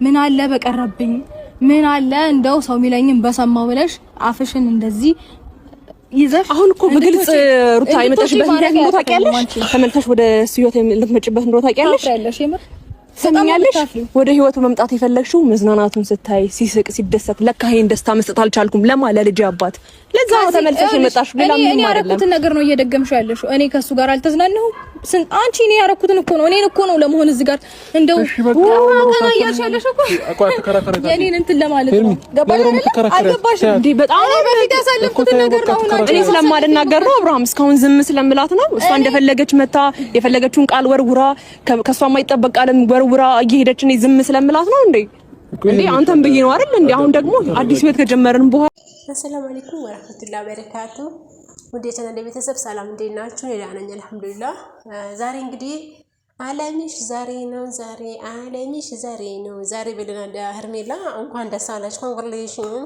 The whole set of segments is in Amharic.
ምን አለ በቀረብኝ ምን አለ እንደው ሰው ሚለኝም በሰማው ብለሽ አፍሽን እንደዚህ ይዘሽ አሁን እኮ በግልጽ ሩታ አይመጣሽበት ምክንያት ታውቂያለሽ። ተመልሰሽ ወደ ህይወት ልትመጭበት እንደው ታውቂያለሽ። ሰምኛለሽ ወደ ህይወቱ መምጣት የፈለግሽው መዝናናቱን ስታይ ሲስቅ ሲደሰት ለካ ይሄን ደስታ መስጠት አልቻልኩም ለማለ ልጅ አባት ለዛ ነው ተመልሰሽ የመጣሽው። ሌላ ምን እኔ ያረኩትን ነገር ነው እየደገምሽው ያለሽው። እኔ ከሱ ጋር አልተዝናናሁም። አንቺ እኔ ያረኩትን እኮ ነው እኔን እኮ ነው ለመሆን እዚህ ጋር እንደው ወራቀና ያሻለሽ እኮ የኔን እንትን ለማለት ነው። ገባሽ አልገባሽ እንዴ? በጣም በፊት ያሳለፍኩትን ነገር ነው አሁን እኔ ስለማልናገር ነው አብርሃም እስካሁን ዝም ስለምላት ነው። እሷ እንደፈለገች መታ የፈለገችውን ቃል ወርውራ ከሷ የማይጠበቅ ቃልም ወርውራ እየሄደች እኔ ዝም ስለምላት ነው እንዴ? እንዴ አንተም ብዬ ነው አይደል? እንዴ አሁን ደግሞ አዲስ ቤት ከጀመርን በኋላ አሰላሙ አለይኩም ወራህመቱላሂ ወበረካቱ። ውድ የቻናሌ ቤተሰብ ሰላም እንዴት ናችሁ? እኔ ደህና ነኝ አልሐምዱሊላህ። ዛሬ እንግዲህ አለምሽ ዛሬ ነው አለምሽ ዛሬ ነው ብለናል። ሄርሜላ እንኳን ደስ አለሽ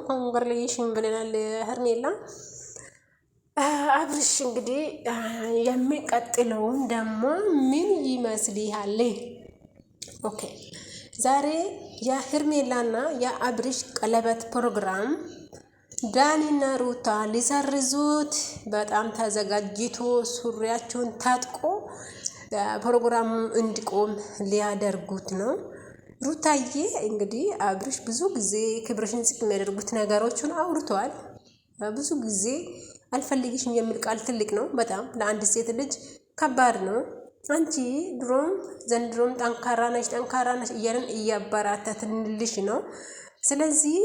ኮንግራቹሌሽን ብለናል ሄርሜላ። አብርሽ እንግዲህ የሚቀጥለውን ደግሞ ምን ይመስልሃል? ኦኬ ዛሬ የሄርሜላና የአብርሽ ቀለበት ፕሮግራም ዳኒና ሩታ ሊሰርዙት በጣም ተዘጋጅቶ ሱሪያቸውን ታጥቆ ፕሮግራሙ እንዲቆም ሊያደርጉት ነው። ሩታዬ እንግዲህ አብርሽ ብዙ ጊዜ ክብርሽን ዝቅ የሚያደርጉት ነገሮችን አውርተዋል። ብዙ ጊዜ አልፈልግሽም የሚል ቃል ትልቅ ነው በጣም ለአንድ ሴት ልጅ ከባድ ነው። አንቺ ድሮም ዘንድሮም ጠንካራ ነሽ እያለን እያበራታትንልሽ ነው። ስለዚህ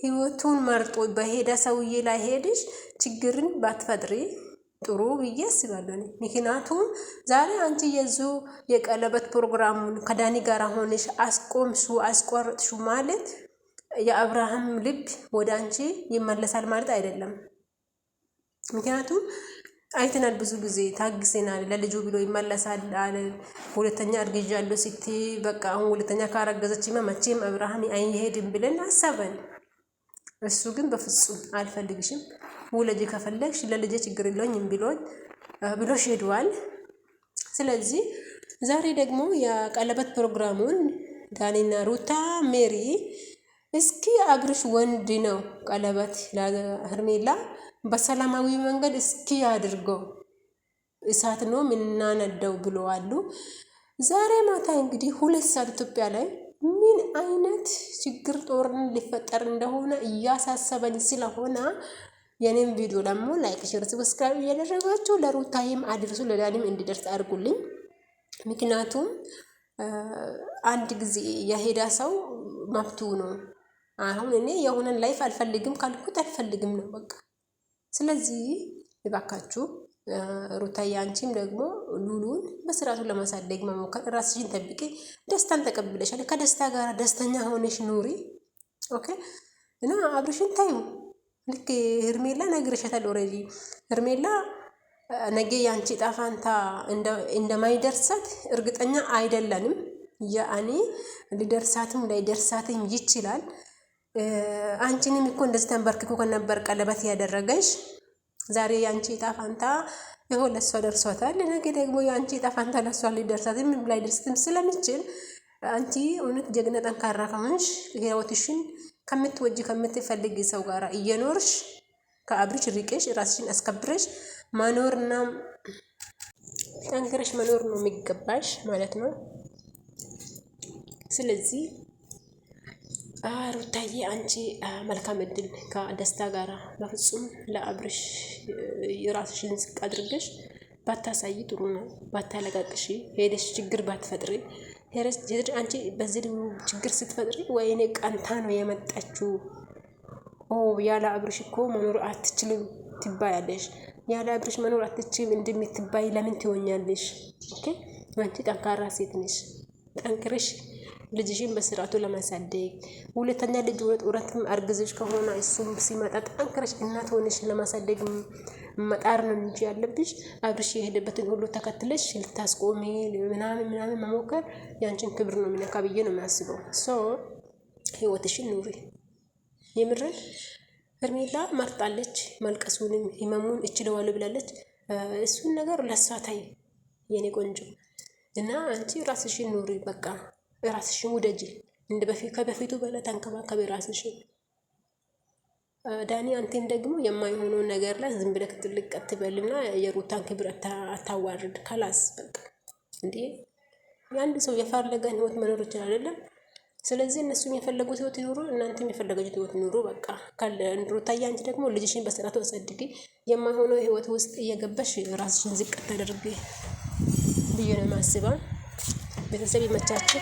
ህይወቱን መርጦ በሄደ ሰውዬ ላይ ሄድሽ ችግርን ባትፈጥሪ ጥሩ ብዬ አስባለሁ። ምክንያቱም ዛሬ አንቺ የቀለበት ፕሮግራሙን ከዳኒ ጋር ሆነሽ አስቆርጥሹ ማለት የአብርሃም ልብ ወደ አንቺ ይመለሳል ማለት አይደለም። ምክንያቱም አይተናል፣ ብዙ ጊዜ ታግሰናል። ለልጁ ብሎ ይመለሳል አለ። ሁለተኛ አርግዣለሁ ስትይ በቃ አሁን ሁለተኛ ካረገዘችማ መቼም አብርሃም አይሄድም ብለን አሰበን። እሱ ግን በፍጹም አልፈልግሽም፣ ውለጅ ከፈለግሽ ለልጄ ችግር የለውም ብሎሽ ሄዷል። ስለዚህ ዛሬ ደግሞ የቀለበት ፕሮግራሙን ዳኒና ሩታ ሜሪ እስኪ አብርሽ ወንድ ነው ቀለበት ለሄርሜላ በሰላማዊ መንገድ እስኪ ያድርገው እሳት ነው ምናነደው ብለዋሉ። ዛሬ ማታ እንግዲህ 2 ሰዓት ኢትዮጵያ ላይ ምን አይነት ችግር ጦርን ሊፈጠር እንደሆነ እያሳሰበኝ ስለሆነ የኔን ቪዲዮ ደግሞ ላይክ፣ ሼር፣ ሰብስክራይብ እያደረጋችሁ ለሩታዬም አድርሱ፣ ለዳኒም እንዲደርስ አድርጉልኝ። ምክንያቱም አንድ ጊዜ የሄዳ ሰው መብቱ ነው። አሁን እኔ የሆነን ላይፍ አልፈልግም ካልኩት አልፈልግም ነው በቃ። ስለዚህ እባካችሁ ሩታዬ አንቺም ደግሞ ሉሉን በስርዓቱ ለማሳደግ መሞከር፣ ራስሽን ጠብቂ። ደስታን ተቀብለሻል፣ ከደስታ ጋር ደስተኛ ሆነሽ ኑሪ። ኦኬ እና አብርሽን ታዩ ልክ ሄርሜላ ነግረሻታል ኦሬዲ። ሄርሜላ ነገ ያንቺ ጣፋንታ እንደማይደርሳት እርግጠኛ አይደለንም። ያኔ ሊደርሳትም ላይደርሳትም ይችላል። አንቺንም እኮ እንደዚህ ተንበርክኮ ከነበር ቀለበት ያደረገሽ። ዛሬ ያንቺ ጣፋንታ ይኸው ለሷ ደርሷታል። ነገ ደግሞ ያንቺ ጣፋንታ ለሷ ሊደርሳትም ላይደርስም ስለሚችል አንቺ እውነት ጀግና ጠንካራ ከሆንሽ ህይወትሽን ከምትፈልጊ ሰው ጋር እየኖርሽ ከአብርሽ ርቀሽ ራስሽን አስከብረሽ መኖርና ጠንክረሽ መኖር ነው የሚገባሽ ማለት ነው። ስለዚህ ሩታዬ አንቺ መልካም እድል ከደስታ ጋራ በፍጹም ለአብርሽ ራስሽን ዝቅ አድርገሽ ባታሳይ ጥሩ ነው። ባታለቃቅሽ ሄደሽ ችግር ባትፈጥሪ አንቺ በዚህ ችግር ስትፈጥሪ ወይኔ ቀንታ ነው የመጣችው ያለ አብርሽ እኮ መኖር አትችልም ትባያለሽ። ያለ አብርሽ መኖር አትችልም እንደምትባይ ለምን ትሆኛለሽ? ኦኬ አንቺ ጠንካራ ሴት ነሽ። ጠንክረሽ ልጅሽን በስርዓቱ ለማሳደግ ሁለተኛ ልጅ ወጥረትም አርግዘሽ ከሆነ እሱም ሲመጣ ጠንክረሽ እናት ሆነሽ ለማሳደግ መጣር ነው እንጂ ያለብሽ አብርሽ የሄደበትን ሁሉ ተከትለሽ ልታስቆሚ ምናምን መሞከር ያንቺን ክብር ነው የሚነካ ብዬ ነው የሚያስበው። ህይወትሽን ኑሪ። የምርን ሄርሜላ መርጣለች። መልቀሱንም ህመሙን እችለዋለሁ ብላለች። እሱን ነገር ለሳታይ የኔ ቆንጆ እና አንቺ ራስሽን ኑሪ። በቃ ራስሽን ውደጂ። እንደ ከበፊቱ በላይ ተንከባከቢ ራስሽን። ዳኒ አንተም ደግሞ የማይሆነውን ነገር ላይ ዝም ብለህ ጥልቅ አትበልና የሩታን ክብር አታዋርድ። ከላስ በቃ እንዴ የአንድ ሰው የፈለገን ህይወት መኖር ይችላል አይደለም? ስለዚህ እነሱም የፈለጉት ህይወት ይኖሩ፣ እናንተም የፈለጋችሁት ህይወት ይኖሩ። በቃ ሩታዬ አንቺ ደግሞ ልጅሽን በስርዓቱ አሳድጊ። የማይሆነው ህይወት ውስጥ እየገባሽ ራስሽን ዝቅ አታደርጊ ብዬ ነው የማስበው። ቤተሰብ ይመቻችሁ።